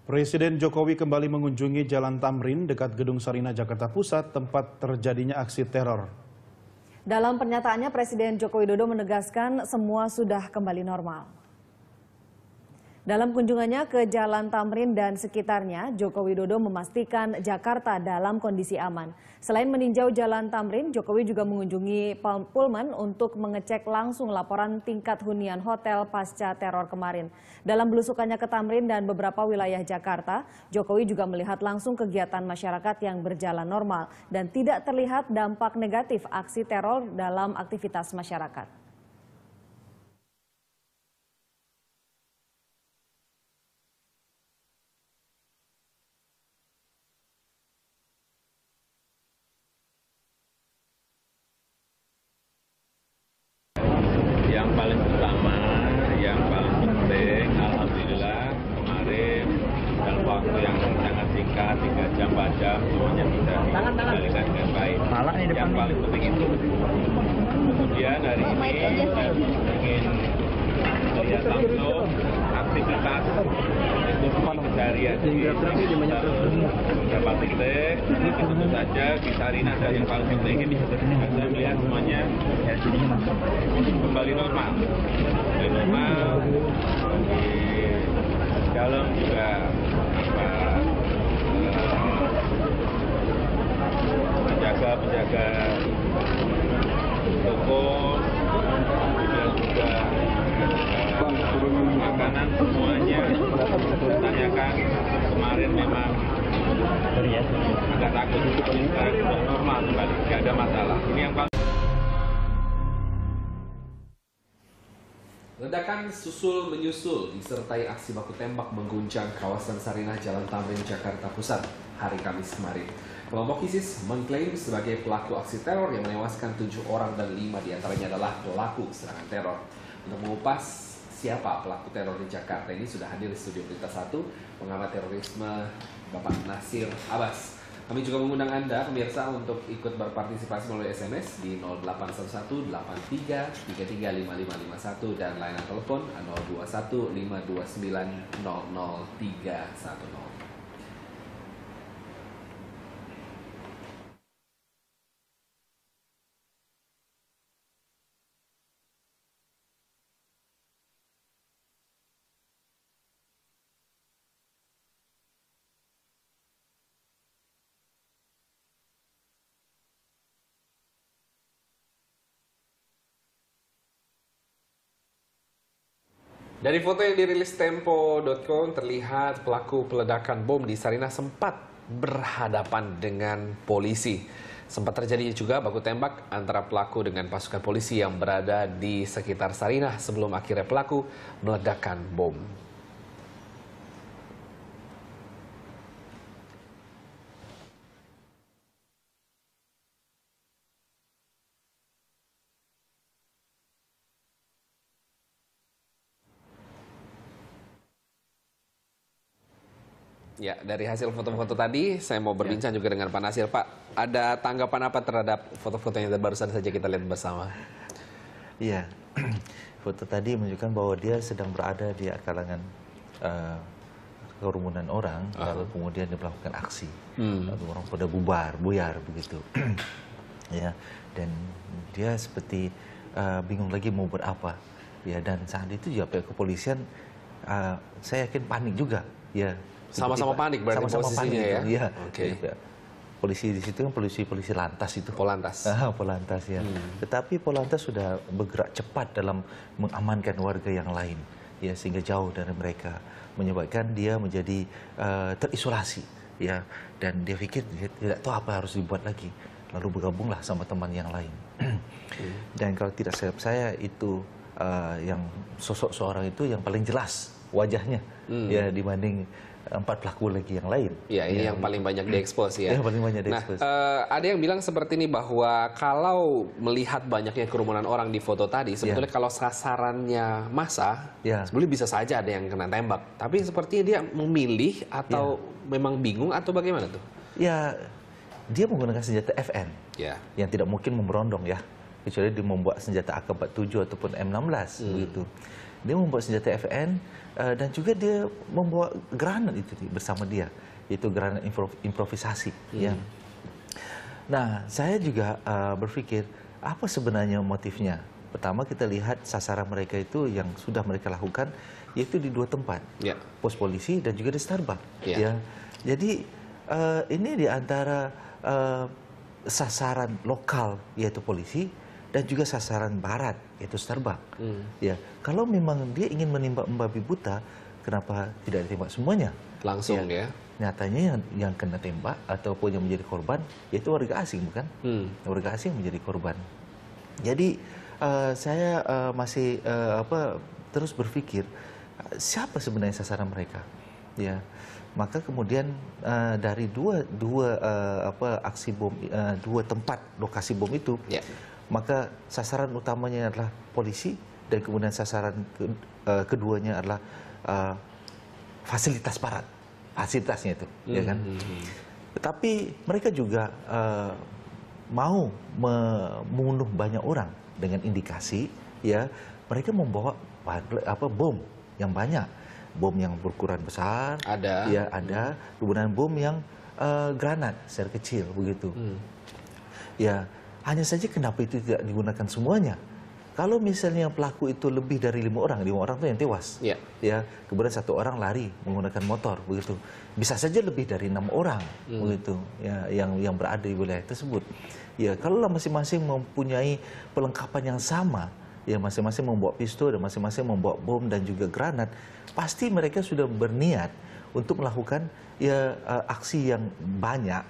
Presiden Jokowi kembali mengunjungi Jalan Tamrin dekat Gedung Sarinah, Jakarta Pusat, tempat terjadinya aksi teror. Dalam pernyataannya, Presiden Joko Widodo menegaskan semua sudah kembali normal. Dalam kunjungannya ke Jalan Tamrin dan sekitarnya, Joko Widodo memastikan Jakarta dalam kondisi aman. Selain meninjau Jalan Tamrin, Jokowi juga mengunjungi Pullman untuk mengecek langsung laporan tingkat hunian hotel pasca teror kemarin. Dalam belusukannya ke Tamrin dan beberapa wilayah Jakarta, Jokowi juga melihat langsung kegiatan masyarakat yang berjalan normal dan tidak terlihat dampak negatif aksi teror dalam aktivitas masyarakat. Yang paling utama, yang paling penting, alhamdulillah kemarin dalam waktu yang sangat singkat, 3 jam, 4 jam, semuanya bisa dikendalikan dengan baik. Yang paling penting itu. Kemudian hari ini saya ingin melihat langsung aktivitas ekonomi keseharian di beberapa titik. Tentu saja di Sarinah ada yang paling penting ini saya melihat semuanya kembali normal. Kembali normal. Di dalam juga penjaga toko, kemudian juga makanan semuanya ditanyakan. Kemarin memang agak takut, tapi sekarang sudah normal kembali, tidak ada masalah. Ini yang paling. Ledakan susul menyusul disertai aksi baku tembak mengguncang kawasan Sarinah Jalan Tamrin, Jakarta Pusat hari Kamis kemarin. Kelompok ISIS mengklaim sebagai pelaku aksi teror yang menewaskan 7 orang dan 5 diantaranya adalah pelaku serangan teror. Untuk mengupas siapa pelaku teror di Jakarta ini sudah hadir di studio Berita 1 pengamat terorisme Bapak Nasir Abbas. Kami juga mengundang Anda pemirsa untuk ikut berpartisipasi melalui SMS di 0811 83 33 5551 dan layanan telepon 021 529 00310. Dari foto yang dirilis Tempo.com terlihat pelaku peledakan bom di Sarinah sempat berhadapan dengan polisi. Sempat terjadi juga baku tembak antara pelaku dengan pasukan polisi yang berada di sekitar Sarinah sebelum akhirnya pelaku meledakkan bom. Ya, dari hasil foto-foto tadi, saya mau berbincang juga dengan Pak Nasir. Pak, ada tanggapan apa terhadap foto-foto yang barusan saja kita lihat bersama? Iya, foto tadi menunjukkan bahwa dia sedang berada di kalangan kerumunan orang, lalu kemudian dia melakukan aksi. Lalu orang pada buyar begitu. Ya, dan dia seperti bingung lagi mau berapa. Ya, dan saat itu juga pihak kepolisian, saya yakin panik juga. Ya. Sama-sama panik berarti posisinya panik, ya? Iya. Okay. Polisi di situ kan polisi lantas itu. Polantas. Polantas ya. Tetapi Polantas sudah bergerak cepat dalam mengamankan warga yang lain, ya, sehingga jauh dari mereka, menyebabkan dia menjadi terisolasi, ya, dan dia pikir dia tidak tahu apa harus dibuat lagi, lalu bergabunglah sama teman yang lain. Dan kalau tidak saya itu yang sosok seorang itu yang paling jelas wajahnya, ya, dibanding 4 pelaku lagi yang lain. Ya, ini yang paling banyak diekspos ya. Yang paling banyak diekspos. Nah, ada yang bilang seperti ini bahwa kalau melihat banyaknya kerumunan orang di foto tadi, sebetulnya kalau sasarannya massa, sebetulnya bisa saja ada yang kena tembak. Tapi sepertinya dia memilih atau memang bingung atau bagaimana tuh? Ya, dia menggunakan senjata FN, yang tidak mungkin memberondong ya, kecuali dia membuat senjata AK-47 ataupun M16 begitu. dia membawa senjata FN dan juga dia membawa granat itu bersama dia, yaitu granat improvisasi. Ya. Nah, saya juga berpikir apa sebenarnya motifnya. Pertama kita lihat sasaran mereka itu yang sudah mereka lakukan yaitu di 2 tempat, pos polisi dan juga di Starbucks. Ya. Jadi ini di antara sasaran lokal yaitu polisi dan juga sasaran barat yaitu Starbucks. Ya, kalau memang dia ingin menembak membabi buta, kenapa tidak ditembak semuanya? Langsung ya. Nyatanya yang kena tembak ataupun yang menjadi korban yaitu warga asing, bukan? Warga asing menjadi korban. Jadi saya masih terus berpikir siapa sebenarnya sasaran mereka, ya. Maka kemudian dari dua aksi bom, 2 tempat lokasi bom itu, maka sasaran utamanya adalah polisi dan kemudian sasaran keduanya adalah fasilitas barat, fasilitasnya itu, ya kan. Tetapi mereka juga mau membunuh banyak orang dengan indikasi, ya, mereka membawa bom yang banyak, bom yang berukuran besar, ya ada, kemudian bom yang granat secara kecil begitu. Ya, hanya saja kenapa itu tidak digunakan semuanya? Kalau misalnya pelaku itu lebih dari 5 orang itu yang tewas. Ya, kemudian 1 orang lari menggunakan motor begitu. Bisa saja lebih dari 6 orang begitu, ya, yang berada di wilayah tersebut. Ya, kalau masing-masing mempunyai perlengkapan yang sama, ya masing-masing membawa pistol dan masing-masing membawa bom dan juga granat, pasti mereka sudah berniat untuk melakukan ya aksi yang banyak,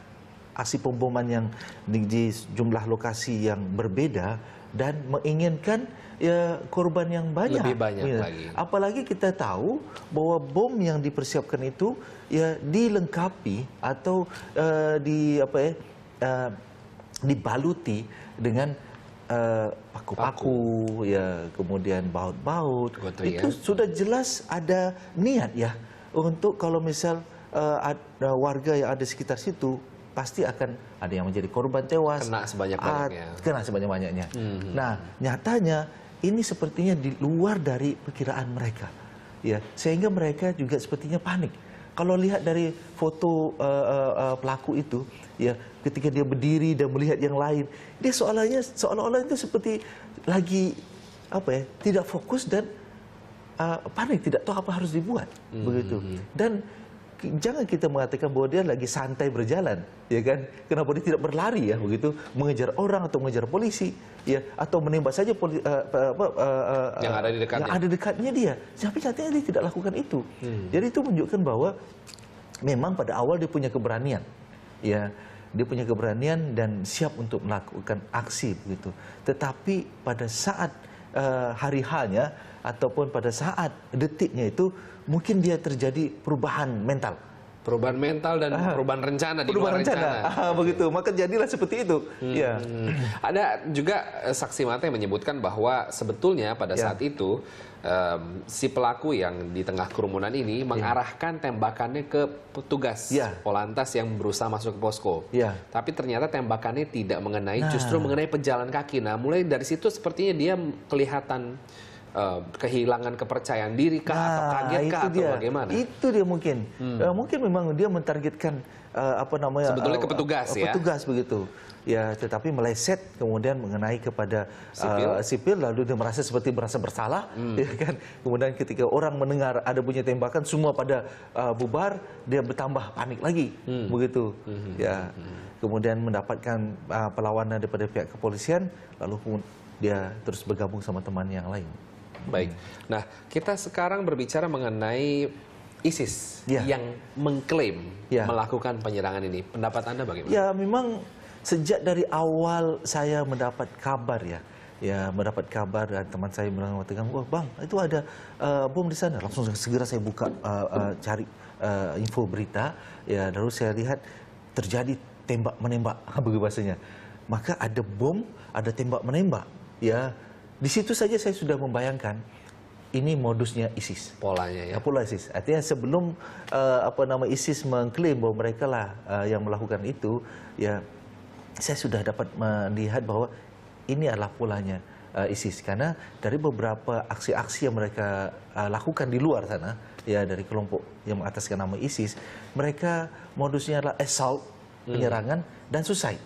aksi pemboman yang di jumlah lokasi yang berbeda dan menginginkan ya korban yang banyak. Lebih banyak ya. lagi. Apalagi kita tahu bahwa bom yang dipersiapkan itu ya dilengkapi atau dibaluti dengan paku-paku, ya, kemudian baut-baut. Itu sudah jelas ada niat ya untuk kalau misal ada warga yang ada di sekitar situ pasti akan ada yang menjadi korban tewas, kena sebanyak-banyaknya. Nah, nyatanya ini sepertinya di luar dari perkiraan mereka, ya, sehingga mereka juga sepertinya panik. Kalau lihat dari foto pelaku itu, ya, ketika dia berdiri dan melihat yang lain, dia seolah-olah itu seperti lagi tidak fokus dan panik, tidak tahu apa harus dibuat, begitu. Dan jangan kita mengatakan bahwa dia lagi santai berjalan, ya kan? Kenapa dia tidak berlari ya, begitu, mengejar orang atau mengejar polisi, ya, atau menembak saja yang ada di dekatnya. Yang ada dekatnya dia. Tapi nyatanya dia tidak lakukan itu. Jadi itu menunjukkan bahwa memang pada awal dia punya keberanian, ya, dia punya keberanian dan siap untuk melakukan aksi begitu. Tetapi pada saat hari H-nya ataupun pada saat detiknya itu mungkin dia terjadi perubahan mental. Perubahan mental dan perubahan rencana di luar rencana. Begitu, maka jadilah seperti itu. Ya. Ada juga saksi mata yang menyebutkan bahwa sebetulnya pada saat itu si pelaku yang di tengah kerumunan ini mengarahkan tembakannya ke petugas Polantas yang berusaha masuk ke posko. Tapi ternyata tembakannya tidak mengenai, justru mengenai pejalan kaki. Nah, mulai dari situ sepertinya dia kelihatan kehilangan kepercayaan diri kah, atau kaget kah, atau bagaimana? Itu dia mungkin. Mungkin memang dia mentargetkan sebetulnya ke petugas, petugas begitu. Ya, tetapi meleset kemudian mengenai kepada sipil, lalu dia merasa bersalah, ya kan? Kemudian ketika orang mendengar ada bunyi tembakan, semua pada bubar, dia bertambah panik lagi, begitu. Ya, kemudian mendapatkan perlawanan daripada pihak kepolisian, lalu dia terus bergabung sama teman yang lain. Baik. Nah, kita sekarang berbicara mengenai ISIS yang mengklaim melakukan penyerangan ini. Pendapat Anda bagaimana? Ya, memang sejak dari awal saya mendapat kabar mendapat kabar dan teman saya mengatakan, wah bang, itu ada bom di sana. Langsung segera saya buka cari info berita, ya, lalu saya lihat terjadi tembak menembak, begitu bahasanya. Maka ada bom, ada tembak menembak, ya. Di situ saja saya sudah membayangkan ini modusnya ISIS. Polanya ya. Pola ISIS. Artinya sebelum ISIS mengklaim bahwa mereka lah yang melakukan itu, ya, saya sudah dapat melihat bahwa ini adalah polanya ISIS, karena dari beberapa aksi-aksi yang mereka lakukan di luar sana, ya dari kelompok yang mengataskan nama ISIS, mereka modusnya adalah assault, penyerangan, dan suicide.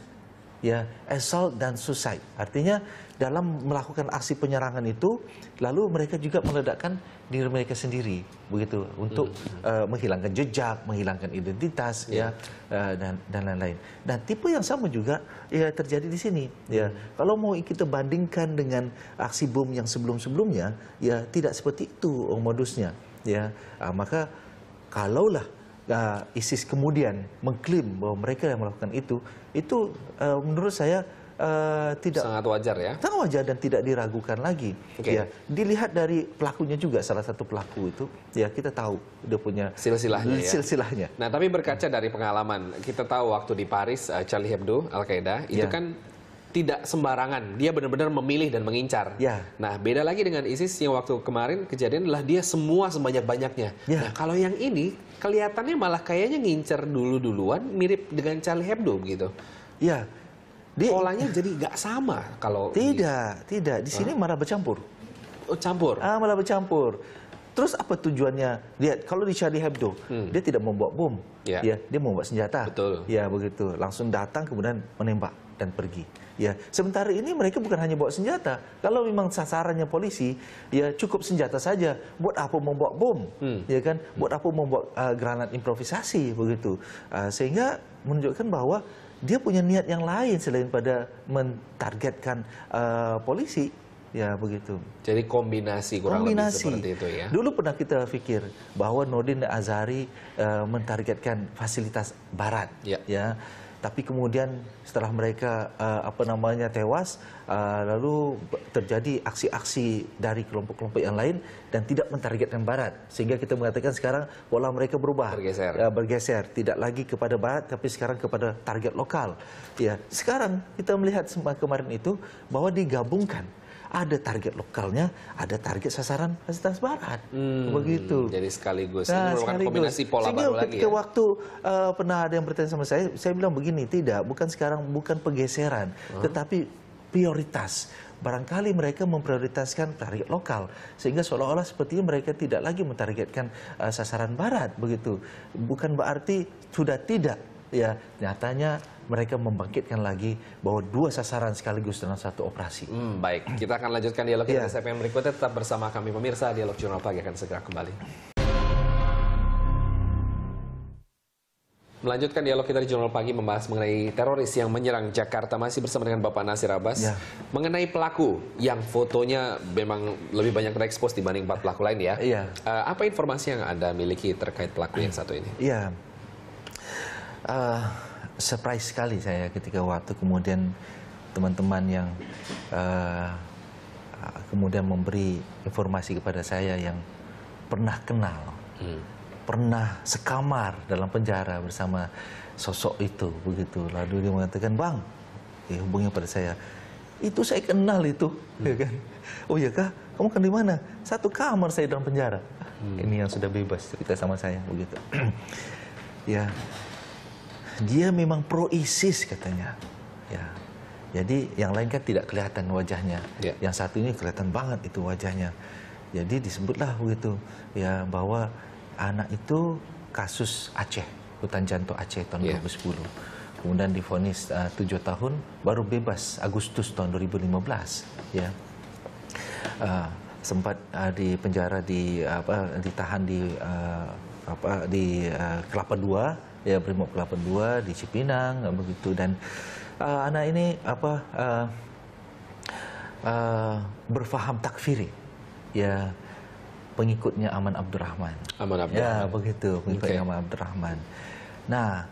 Ya, assault dan suicide. Artinya dalam melakukan aksi penyerangan itu, lalu mereka juga meledakkan diri mereka sendiri, begitu, untuk menghilangkan jejak, menghilangkan identitas, ya, dan lain-lain. Dan tipe yang sama juga ya terjadi di sini. Ya, kalau mau kita bandingkan dengan aksi bom yang sebelum-sebelumnya, ya tidak seperti itu modusnya. Ya, maka kalaulah ISIS kemudian mengklaim bahwa mereka yang melakukan itu menurut saya tidak sangat wajar ya. sangat wajar dan tidak diragukan lagi. Oke. Ya, dilihat dari pelakunya juga, salah satu pelaku itu, ya kita tahu dia punya Silsilahnya ya. silsilahnya. Nah, tapi berkaca dari pengalaman, kita tahu waktu di Paris, Charlie Hebdo, Al-Qaeda, itu Ya. kan tidak sembarangan. Dia benar-benar memilih dan mengincar. Ya. Nah, beda lagi dengan ISIS yang waktu kemarin kejadian adalah dia semua sebanyak-banyaknya. Ya. Nah, kalau yang ini kelihatannya malah kayaknya ngincar duluan, mirip dengan Charlie Hebdo begitu. Ya, Polanya jadi nggak sama kalau tidak. Di sini malah bercampur. Oh, campur. Malah bercampur. Terus apa tujuannya? Lihat, kalau di Charlie Hebdo, dia tidak membawa bom, Ya. ya, dia membawa senjata. Betul. Ya, begitu. Langsung datang kemudian menembak dan pergi. Ya, sementara ini mereka bukan hanya bawa senjata. Kalau memang sasarannya polisi, ya cukup senjata saja. Buat apa membawa bom? Ya kan? Buat apa membawa granat improvisasi begitu? Sehingga menunjukkan bahwa dia punya niat yang lain selain pada mentargetkan polisi. Ya, begitu. Jadi kombinasi kurang lebih seperti itu ya. Dulu pernah kita pikir bahwa Nordin Azhari mentargetkan fasilitas Barat, Ya. Tapi kemudian setelah mereka tewas, lalu terjadi aksi-aksi dari kelompok-kelompok yang lain dan tidak mentargetkan Barat, sehingga kita mengatakan sekarang pola mereka berubah, bergeser, tidak lagi kepada Barat, tapi sekarang kepada target lokal. Ya, sekarang kita melihat kemarin itu bahwa digabungkan. Ada target lokalnya, ada target sasaran fasilitas Barat, begitu. Jadi sekaligus. Ini merupakan kombinasi pola sehingga baru lagi ketika ya. waktu pernah ada yang bertanya sama saya bilang begini, tidak, bukan pergeseran, tetapi prioritas. Barangkali mereka memprioritaskan target lokal, sehingga seolah-olah sepertinya mereka tidak lagi mentargetkan sasaran Barat, begitu. Bukan berarti sudah tidak. Ya, nyatanya mereka membangkitkan lagi bahwa dua sasaran sekaligus dalam satu operasi. Baik, kita akan lanjutkan dialog kita Ya. di segmen berikutnya. Tetap bersama kami pemirsa, Dialog Jurnal Pagi akan segera kembali. Melanjutkan dialog kita di Jurnal Pagi membahas mengenai teroris yang menyerang Jakarta, masih bersama dengan Bapak Nasir Abbas. Ya. Mengenai pelaku yang fotonya memang lebih banyak terekspos dibanding 4 pelaku lain ya. Iya. Apa informasi yang Anda miliki terkait pelaku yang satu ini? Iya. Surprise sekali saya ketika waktu kemudian teman-teman yang kemudian memberi informasi kepada saya yang pernah kenal, pernah sekamar dalam penjara bersama sosok itu, begitu. Lalu dia mengatakan, "Bang," dia hubungi pada saya, "itu saya kenal itu," ya kan? "Oh iya kah? Kamu kan di mana?" "Satu kamar saya dalam penjara." Ini yang sudah bebas cerita sama saya, begitu. Ya. Dia memang pro ISIS katanya. Ya. Jadi yang lain kan tidak kelihatan wajahnya. Ya. Yang satu ini kelihatan banget itu wajahnya. Jadi disebutlah begitu ya bahwa anak itu kasus Aceh, hutan jantung Aceh tahun 2010. Kemudian divonis 7 tahun, baru bebas Agustus tahun 2015. Ya. Sempat di penjara ditahan di Kelapa II. Ya, Brimob Kelapa II di Cipinang, begitu. Dan anak ini berfaham takfiri, ya, pengikutnya Aman Abdurrahman. Ya, begitu, pengikutnya Aman Abdurrahman. Nah,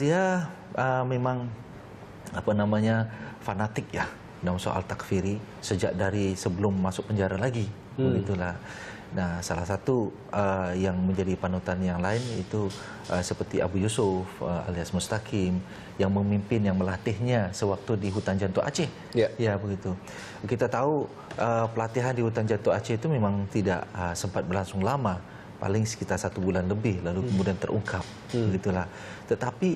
dia memang fanatik ya dalam soal takfiri sejak dari sebelum masuk penjara lagi, begitulah. Nah, salah satu yang menjadi panutan yang lain itu seperti Abu Yusuf alias Mustaqim yang memimpin, yang melatihnya sewaktu di hutan jantung Aceh. Ya, begitu. Kita tahu pelatihan di hutan jantung Aceh itu memang tidak sempat berlangsung lama, paling sekitar 1 bulan lebih, lalu kemudian terungkap, begitulah. Tetapi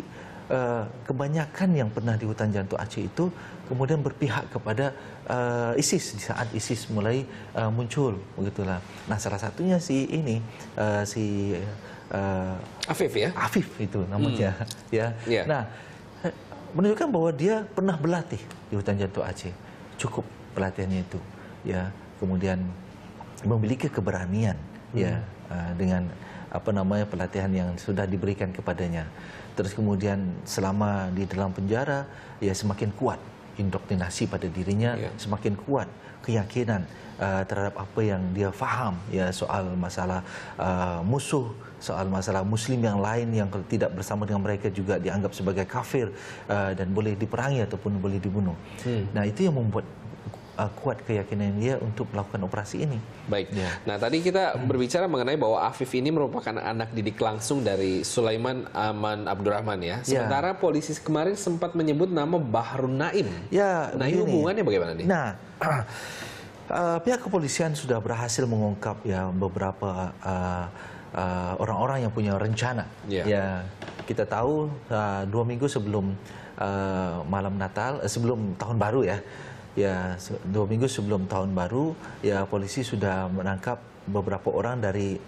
kebanyakan yang pernah di hutan jantung Aceh itu kemudian berpihak kepada ISIS di saat ISIS mulai muncul, begitulah. Nah, salah satunya si Afif ya? Afif itu namanya, ya. Yeah. Nah, menunjukkan bahwa dia pernah berlatih di hutan jantung Aceh, cukup pelatihannya itu, ya. Kemudian memiliki keberanian, ya, dengan pelatihan yang sudah diberikan kepadanya. Terus kemudian selama di dalam penjara, ya semakin kuat indoktrinasi pada dirinya, semakin kuat keyakinan terhadap apa yang dia faham, ya, soal masalah musuh, soal masalah Muslim yang lain yang kalau tidak bersama dengan mereka juga dianggap sebagai kafir dan boleh diperangi ataupun boleh dibunuh. Nah, itu yang membuat kuat keyakinan dia untuk melakukan operasi ini. Baik. Ya. Nah, tadi kita berbicara mengenai bahwa Afif ini merupakan anak didik langsung dari Sulaiman Aman Abdurrahman ya. Sementara polisi kemarin sempat menyebut nama Bahrun Naim. Ya, nah, ini hubungannya bagaimana nih? Nah, pihak kepolisian sudah berhasil mengungkap ya beberapa orang-orang yang punya rencana. Ya, kita tahu 2 minggu sebelum malam Natal, sebelum tahun baru ya. Ya, 2 minggu sebelum tahun baru, ya polisi sudah menangkap beberapa orang dari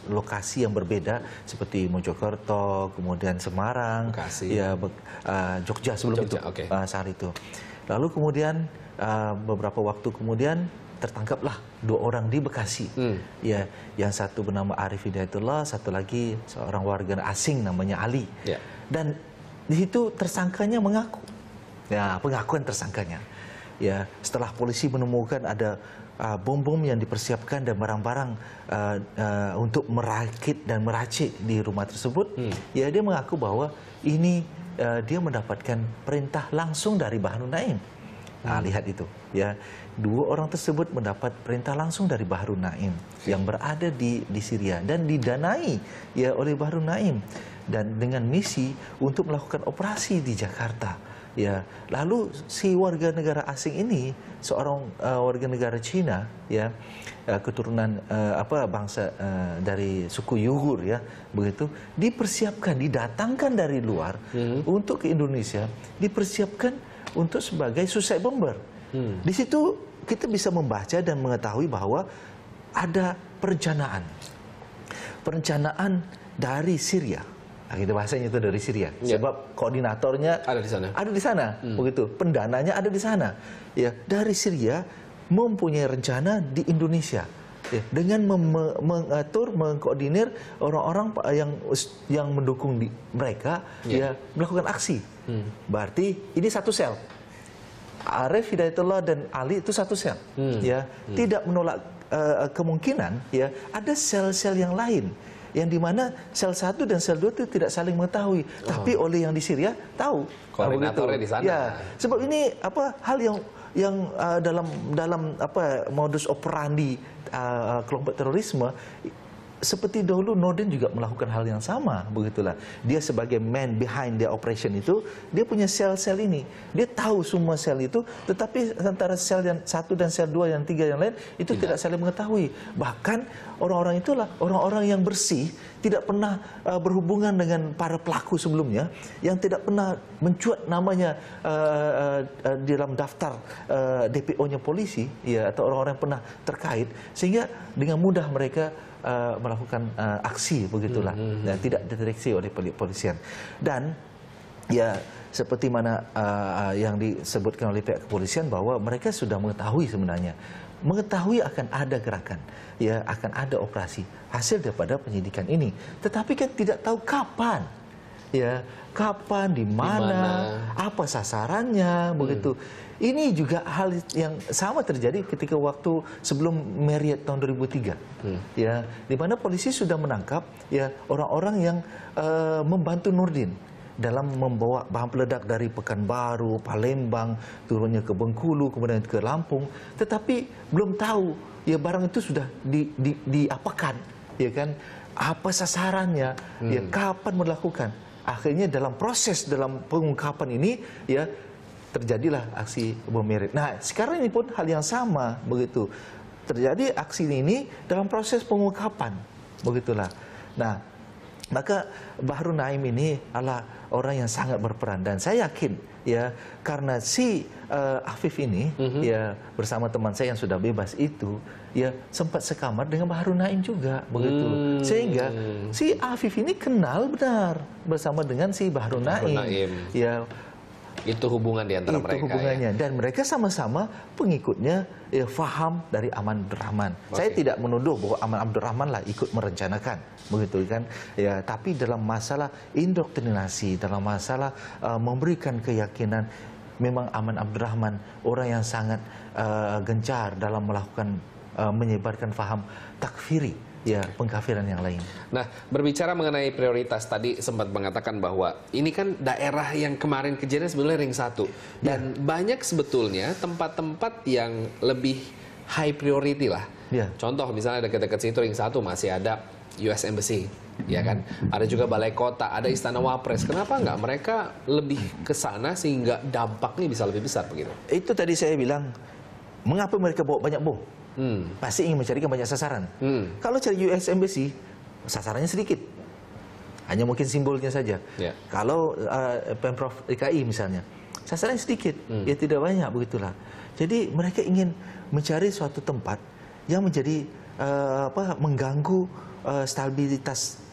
lokasi yang berbeda seperti Mojokerto, kemudian Semarang, ya Jogja sebelum itu, saat itu. Lalu kemudian beberapa waktu kemudian tertangkaplah 2 orang di Bekasi. Ya, yang satu bernama Arif Hidayatullah, satu lagi seorang warga asing namanya Ali. Dan di situ tersangkanya mengaku. Ya, pengakuan tersangkanya. Ya, setelah polisi menemukan ada bom-bom yang dipersiapkan dan barang-barang untuk merakit dan meracik di rumah tersebut, ya dia mengaku bahwa ini dia mendapatkan perintah langsung dari Bahrun Naim. Nah, lihat itu, ya, 2 orang tersebut mendapat perintah langsung dari Bahrun Naim yang berada di Syria dan didanai ya oleh Bahrun Naim dan dengan misi untuk melakukan operasi di Jakarta. Ya, lalu si warga negara asing ini, seorang warga negara Cina, ya, keturunan bangsa dari suku Uyghur, ya, begitu, dipersiapkan, didatangkan dari luar untuk ke Indonesia, dipersiapkan untuk sebagai suicide bomber. Di situ kita bisa membaca dan mengetahui bahwa ada perencanaan dari Syria. Nah, gitu bahasanya itu dari Syria. Sebab koordinatornya ada di sana. Begitu. Pendananya ada di sana. Ya, dari Syria mempunyai rencana di Indonesia. Ya, dengan mengatur, mengkoordinir orang-orang yang mendukung mereka ya melakukan aksi. Berarti ini satu sel. Arif Hidayatullah dan Ali itu satu sel. Ya, tidak menolak kemungkinan ya ada sel-sel yang lain. Yang dimana sel 1 dan sel 2 itu tidak saling mengetahui, tapi oleh yang di Syria tahu. Koordinatornya di sana. Ya, sebab ini hal yang dalam modus operandi kelompok terorisme. Seperti dahulu Norden juga melakukan hal yang sama, begitulah. Dia sebagai man behind the operation itu, dia punya sel-sel ini. Dia tahu semua sel itu, tetapi antara sel yang 1 dan sel 2 yang 3 yang lain itu tidak saling mengetahui. Bahkan orang-orang itulah orang-orang yang bersih, tidak pernah berhubungan dengan para pelaku sebelumnya, yang tidak pernah mencuat namanya di dalam daftar DPO-nya polisi, ya, atau orang-orang yang pernah terkait, sehingga dengan mudah mereka melakukan aksi, begitulah, dan tidak dideteksi oleh polisian. Dan ya seperti mana yang disebutkan oleh pihak kepolisian bahwa mereka sudah mengetahui sebenarnya, mengetahui akan ada gerakan, ya, akan ada operasi hasil daripada penyidikan ini, tetapi kan tidak tahu kapan, ya, kapan, di mana, apa sasarannya, begitu. Ini juga hal yang sama terjadi ketika waktu sebelum Marriott tahun 2003, ya, di mana polisi sudah menangkap ya orang-orang yang membantu Nurdin dalam membawa bahan peledak dari Pekanbaru, Palembang, turunnya ke Bengkulu, kemudian ke Lampung, tetapi belum tahu ya barang itu sudah diapakan, ya kan, apa sasarannya, ya, kapan melakukan. Akhirnya dalam proses dalam pengungkapan ini ya terjadilah aksi bom Marriott. Nah, sekarang ini pun hal yang sama, begitu. Terjadi aksi ini dalam proses pengungkapan, begitulah. Nah, Maka Bahru Naim ini adalah orang yang sangat berperan, dan saya yakin ya karena si Afif ini ya bersama teman saya yang sudah bebas itu ya sempat sekamar dengan Bahru Naim juga begitu, sehingga si Afif ini kenal benar bersama dengan si Bahru Naim. Ya, itu hubungan di antara mereka. Hubungannya ya? Dan mereka sama-sama pengikutnya ya, faham dari Aman Abdurrahman. Saya tidak menuduh bahwa Aman Abdurrahman lah ikut merencanakan, begitu kan? Ya, tapi dalam masalah indoktrinasi, dalam masalah memberikan keyakinan, memang Aman Abdurrahman orang yang sangat gencar dalam melakukan menyebarkan faham takfiri, ya, pengkafiran yang lain. Nah, berbicara mengenai prioritas, tadi sempat mengatakan bahwa ini kan daerah yang kemarin kejadian sebenarnya ring 1. Dan banyak sebetulnya tempat-tempat yang lebih high priority lah. Contoh misalnya dekat-dekat situ ring 1 masih ada US Embassy, ya kan? Ada juga Balai Kota, ada Istana Wapres. Kenapa nggak mereka lebih ke sana sehingga dampaknya bisa lebih besar begitu? Itu tadi saya bilang, mengapa mereka bawa banyak bom? Pasti ingin mencarikan banyak sasaran. Kalau cari US Embassy, sasarannya sedikit, hanya mungkin simbolnya saja. Kalau Pemprov DKI misalnya, sasarannya sedikit, ya tidak banyak, begitulah. Jadi mereka ingin mencari suatu tempat yang menjadi mengganggu stabilitas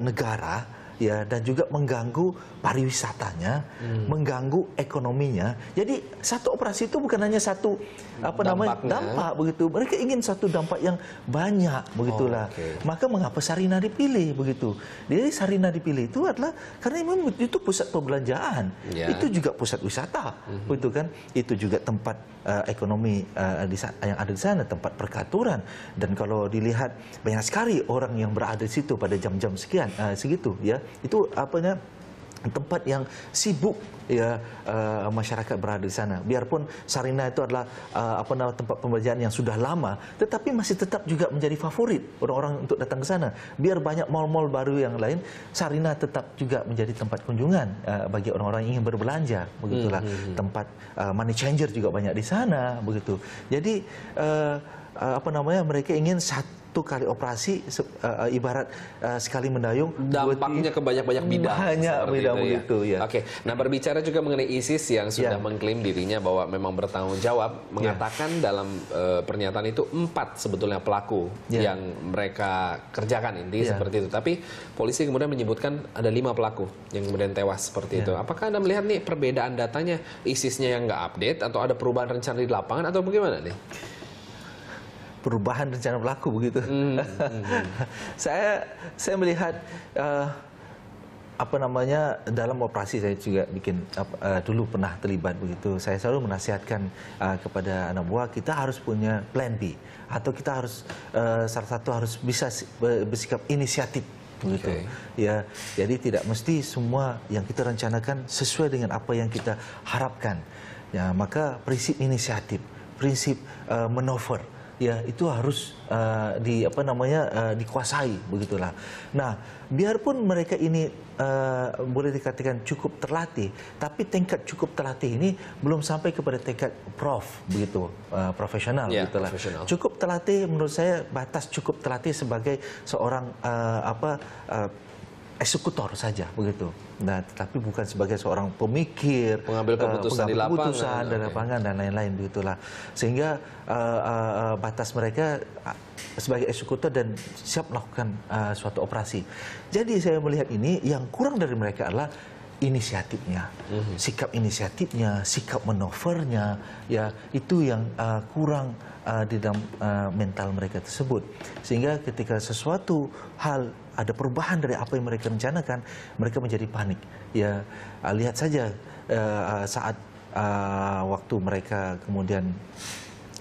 negara, ya, dan juga mengganggu pariwisatanya, mengganggu ekonominya. Jadi satu operasi itu bukan hanya satu dampak begitu. Mereka ingin satu dampak yang banyak, begitulah. Maka mengapa Sarinah dipilih begitu? Jadi Sarinah dipilih itu adalah karena memang itu pusat perbelanjaan, itu juga pusat wisata, begitu kan? Itu juga tempat ekonomi yang ada di sana, tempat perkantoran. Dan kalau dilihat banyak sekali orang yang berada di situ pada jam-jam segitu, ya. Itu tempat yang sibuk, ya, masyarakat berada di sana. Biarpun Sarinah itu adalah tempat pembelanjaan yang sudah lama, tetapi masih tetap juga menjadi favorit orang-orang untuk datang ke sana. Biar banyak mal-mal baru yang lain, Sarinah tetap juga menjadi tempat kunjungan bagi orang-orang yang ingin berbelanja, begitulah. Tempat money changer juga banyak di sana, begitu. Jadi mereka ingin satu kali operasi ibarat sekali mendayung, dampaknya ke banyak-banyak bidang. Banyak bidang begitu, ya. Oke. Nah, berbicara juga mengenai ISIS yang sudah mengklaim dirinya bahwa memang bertanggung jawab, mengatakan dalam pernyataan itu 4 sebetulnya pelaku yang mereka kerjakan, intinya seperti itu. Tapi polisi kemudian menyebutkan ada 5 pelaku yang kemudian tewas seperti itu. Apakah Anda melihat nih perbedaan datanya, ISIS-nya yang nggak update atau ada perubahan rencana di lapangan atau bagaimana nih? Perubahan rencana pelaku begitu. Saya melihat dalam operasi saya juga dulu pernah terlibat begitu. Saya selalu menasihatkan kepada anak buah, kita harus punya plan B, atau kita harus salah satu harus bisa bersikap inisiatif begitu. Ya, jadi tidak mesti semua yang kita rencanakan sesuai dengan apa yang kita harapkan. Ya, maka prinsip inisiatif, prinsip manuver, ya, itu harus dikuasai, begitulah. Nah, biarpun mereka ini boleh dikatakan cukup terlatih, tapi tingkat cukup terlatih ini belum sampai kepada tingkat begitu, profesional, begitulah. Cukup terlatih, menurut saya batas cukup terlatih sebagai seorang eksekutor saja, begitu. Nah, tetapi bukan sebagai seorang pemikir, pengambil keputusan di lapangan dan lain-lain, begitulah. Sehingga batas mereka sebagai eksekutor dan siap melakukan suatu operasi. Jadi saya melihat ini yang kurang dari mereka adalah inisiatifnya, sikap inisiatifnya, sikap manuvernya, ya, itu yang kurang di dalam mental mereka tersebut. Sehingga ketika sesuatu hal ada perubahan dari apa yang mereka rencanakan, mereka menjadi panik. Ya, lihat saja saat waktu mereka kemudian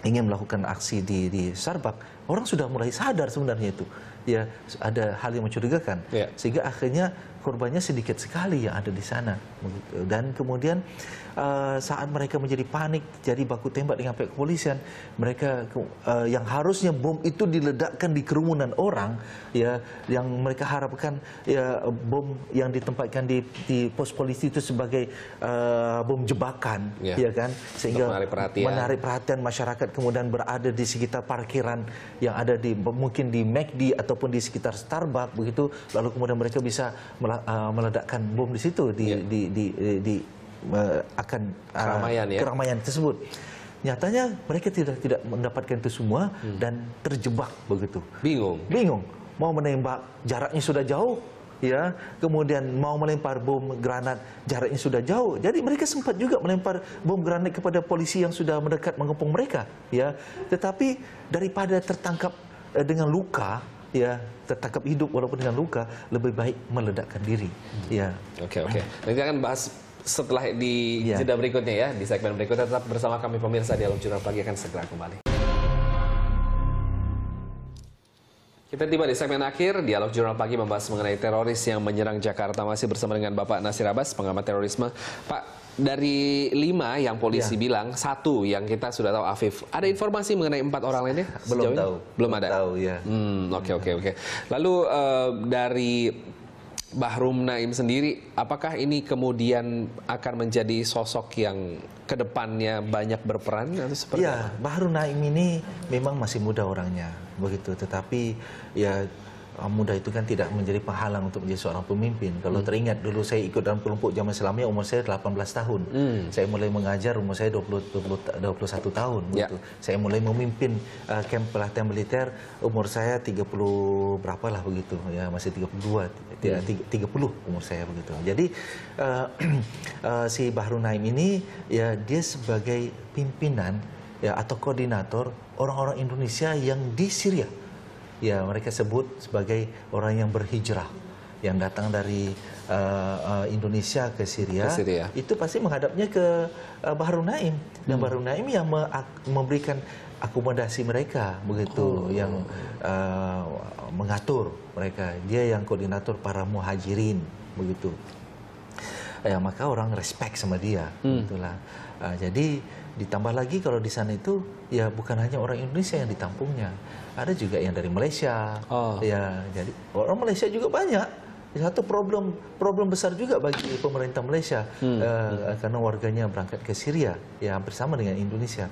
ingin melakukan aksi di Sarbak, orang sudah mulai sadar sebenarnya itu. Ya, ada hal yang mencurigakan. Sehingga akhirnya korbannya sedikit sekali yang ada di sana. Dan kemudian saat mereka menjadi panik, jadi baku tembak dengan pihak kepolisian, mereka yang harusnya bom itu diledakkan di kerumunan orang, ya, yang mereka harapkan ya bom yang ditempatkan di pos polisi itu sebagai bom jebakan, ya kan, sehingga menarik perhatian masyarakat, kemudian berada di sekitar parkiran yang ada di mungkin di McD ataupun di sekitar Starbucks begitu, lalu kemudian mereka bisa meledakkan bom di situ akan keramaian tersebut. Nyatanya mereka tidak mendapatkan itu semua dan terjebak begitu. Bingung. Mau menembak, jaraknya sudah jauh, ya. Kemudian mau melempar bom granat, jaraknya sudah jauh. Jadi mereka sempat juga melempar bom granat kepada polisi yang sudah mendekat mengepung mereka, ya. Tetapi daripada tertangkap dengan luka, ya, tertangkap hidup walaupun dengan luka, lebih baik meledakkan diri. Ya. Oke. Nanti akan bahas setelah di jeda berikutnya ya, di segmen berikutnya. Tetap bersama kami pemirsa, Dialog Jurnal Pagi akan segera kembali. Kita tiba di segmen akhir, Dialog Jurnal Pagi membahas mengenai teroris yang menyerang Jakarta. Masih bersama dengan Bapak Nasir Abbas, pengamat terorisme. Pak, dari 5 yang polisi bilang, 1 yang kita sudah tahu Afif. Ada informasi mengenai 4 orang lainnya? Belum tahu. Belum ada? Tahu, ya. Oke. Lalu dari Bahrum Naim sendiri, apakah ini kemudian akan menjadi sosok yang kedepannya banyak berperan atau seperti apa? Bahrum Naim ini memang masih muda orangnya, begitu. Tetapi ya muda itu kan tidak menjadi penghalang untuk menjadi seorang pemimpin. Kalau teringat dulu saya ikut dalam kelompok Jamaah Islamiyah, umur saya 18 tahun. Saya mulai mengajar umur saya 21 tahun. Gitu. Saya mulai memimpin kamp pelatihan militer umur saya 30 berapa lah begitu. Ya, masih 32, 30 umur saya begitu. Jadi si Bahrum Naim ini ya dia sebagai pimpinan ya atau koordinator orang-orang Indonesia yang di Syria. Ya, mereka sebut sebagai orang yang berhijrah, yang datang dari Indonesia ke Syria. Itu pasti menghadapnya ke Bahrum Naim. Dan Bahrum Naim yang memberikan akomodasi mereka, begitu, yang mengatur mereka. Dia yang koordinator para muhajirin, begitu. Ya, maka orang respect sama dia, begitulah. Jadi ditambah lagi kalau di sana itu ya bukan hanya orang Indonesia yang ditampungnya, ada juga yang dari Malaysia. Ya, jadi orang Malaysia juga banyak. Satu problem besar juga bagi pemerintah Malaysia karena warganya berangkat ke Syria, ya hampir sama dengan Indonesia.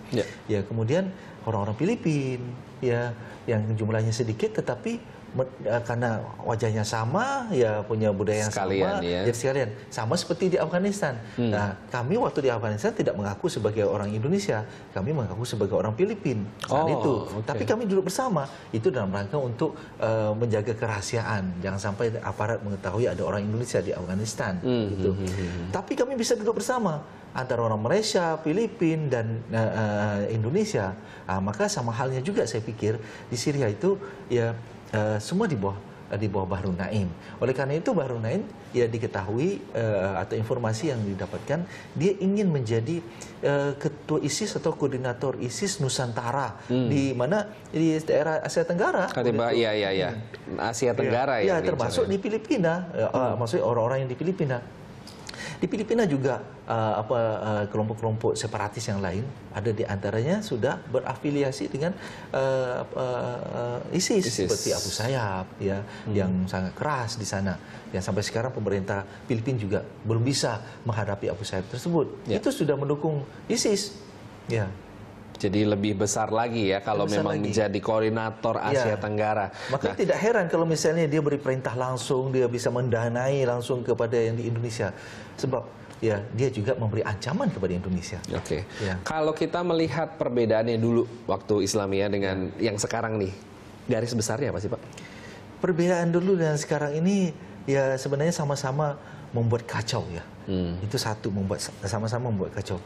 Ya, kemudian orang-orang Filipina, ya yang jumlahnya sedikit tetapi karena wajahnya sama, ya punya budaya yang sama, jadi sekalian sama seperti di Afghanistan. Nah, kami waktu di Afghanistan tidak mengaku sebagai orang Indonesia, kami mengaku sebagai orang Filipina saat itu. Tapi kami duduk bersama itu dalam rangka untuk menjaga kerahasiaan, jangan sampai aparat mengetahui ada orang Indonesia di Afghanistan. Gitu. Tapi kami bisa duduk bersama antara orang Malaysia, Filipina dan Indonesia. Maka sama halnya juga saya pikir di Syria itu ya semua di bawah Bahrum Naim. Oleh karena itu Bahrum Naim ya diketahui atau informasi yang didapatkan dia ingin menjadi ketua ISIS atau koordinator ISIS Nusantara di mana di daerah Asia Tenggara. Iya. Asia Tenggara ya. Ya, termasuk di Filipina. Maksudnya orang-orang yang di Filipina. Di Filipina juga kelompok-kelompok separatis yang lain ada di antaranya sudah berafiliasi dengan ISIS seperti Abu Sayyaf ya yang sangat keras di sana. Yang sampai sekarang pemerintah Filipina juga belum bisa menghadapi Abu Sayyaf tersebut. Itu sudah mendukung ISIS. Ya. Jadi lebih besar lagi ya kalau memang menjadi koordinator Asia Tenggara. Maka tidak heran kalau misalnya dia beri perintah langsung, dia bisa mendanai langsung kepada yang di Indonesia. Sebab ya dia juga memberi ancaman kepada Indonesia. Oke. Kalau kita melihat perbedaannya dulu waktu Islamiyah dengan yang sekarang nih, garis besarnya apa sih Pak? Perbedaan dulu dan sekarang ini ya sebenarnya sama-sama membuat kacau ya. Itu satu, sama-sama membuat kacau.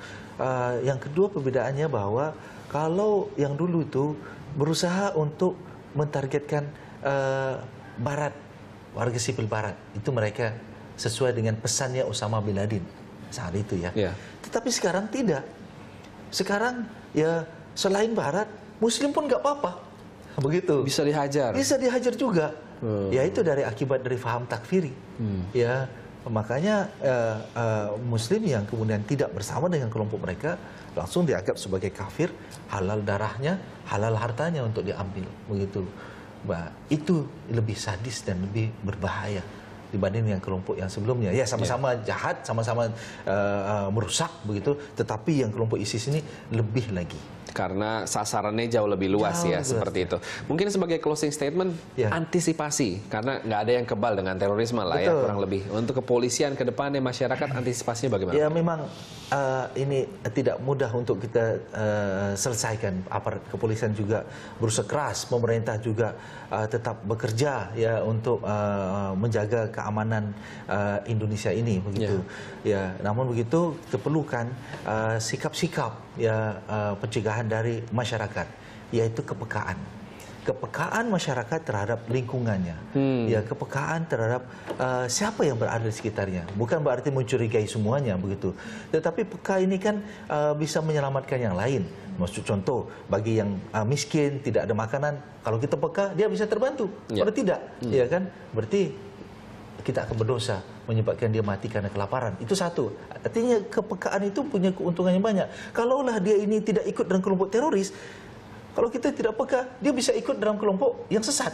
Yang kedua perbedaannya bahwa kalau yang dulu itu berusaha untuk mentargetkan Barat, warga sipil Barat, itu mereka sesuai dengan pesannya Osama bin Laden saat itu ya. Tetapi sekarang tidak. Sekarang ya selain Barat, Muslim pun nggak apa-apa. Begitu. Bisa dihajar. Bisa dihajar juga. Ya itu dari akibat dari faham takfiri. Ya, makanya Muslim yang kemudian tidak bersama dengan kelompok mereka langsung dianggap sebagai kafir, halal darahnya, halal hartanya untuk diambil, begitu. Itu lebih sadis dan lebih berbahaya dibanding dengan kelompok yang sebelumnya. Ya sama-sama jahat, sama-sama merusak begitu, tetapi yang kelompok ISIS ini lebih lagi. Karena sasarannya jauh lebih luas ya, seperti itu. Mungkin sebagai closing statement, antisipasi, karena nggak ada yang kebal dengan terorisme lah ya, kurang lebih. Untuk kepolisian ke depannya, masyarakat antisipasinya bagaimana? Ya memang ini tidak mudah untuk kita selesaikan. Aparat kepolisian juga berusaha keras, pemerintah juga tetap bekerja ya untuk menjaga keamanan Indonesia ini, begitu. Ya, namun begitu diperlukan sikap-sikap ya pencegahan dari masyarakat, yaitu kepekaan. Kepekaan masyarakat terhadap lingkungannya, ya kepekaan terhadap siapa yang berada di sekitarnya. Bukan berarti mencurigai semuanya begitu, tetapi peka ini kan bisa menyelamatkan yang lain. Maksud contoh bagi yang miskin tidak ada makanan, kalau kita peka dia bisa terbantu. Kalau tidak, ya kan berarti kita akan berdosa menyebabkan dia mati karena kelaparan. Itu satu. Artinya kepekaan itu punya keuntungannya banyak. Kalaulah dia ini tidak ikut dalam kelompok teroris, kalau kita tidak peka, dia bisa ikut dalam kelompok yang sesat.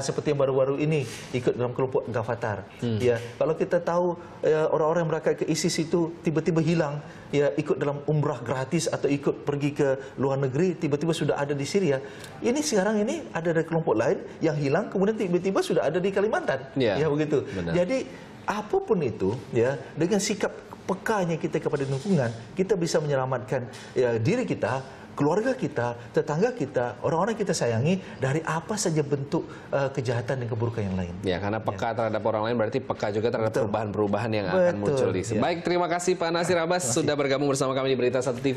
Seperti yang baru-baru ini ikut dalam kelompok Ghafatar. Ya, kalau kita tahu orang-orang yang berangkat ke ISIS itu tiba-tiba hilang, ya ikut dalam umrah gratis atau ikut pergi ke luar negeri, tiba-tiba sudah ada di Syria. Ini sekarang ini ada dari kelompok lain yang hilang, kemudian tiba-tiba sudah ada di Kalimantan. Ya begitu. Jadi apapun itu, ya dengan sikap pekanya kita kepada lingkungan, kita bisa menyelamatkan ya, diri kita, keluarga kita, tetangga kita, orang-orang kita sayangi dari apa saja bentuk kejahatan dan keburukan yang lain. Ya, karena peka terhadap orang lain berarti peka juga terhadap perubahan-perubahan yang akan muncul di sini. Baik, terima kasih Pak Nasir Abbas sudah bergabung bersama kami di Berita 1 TV.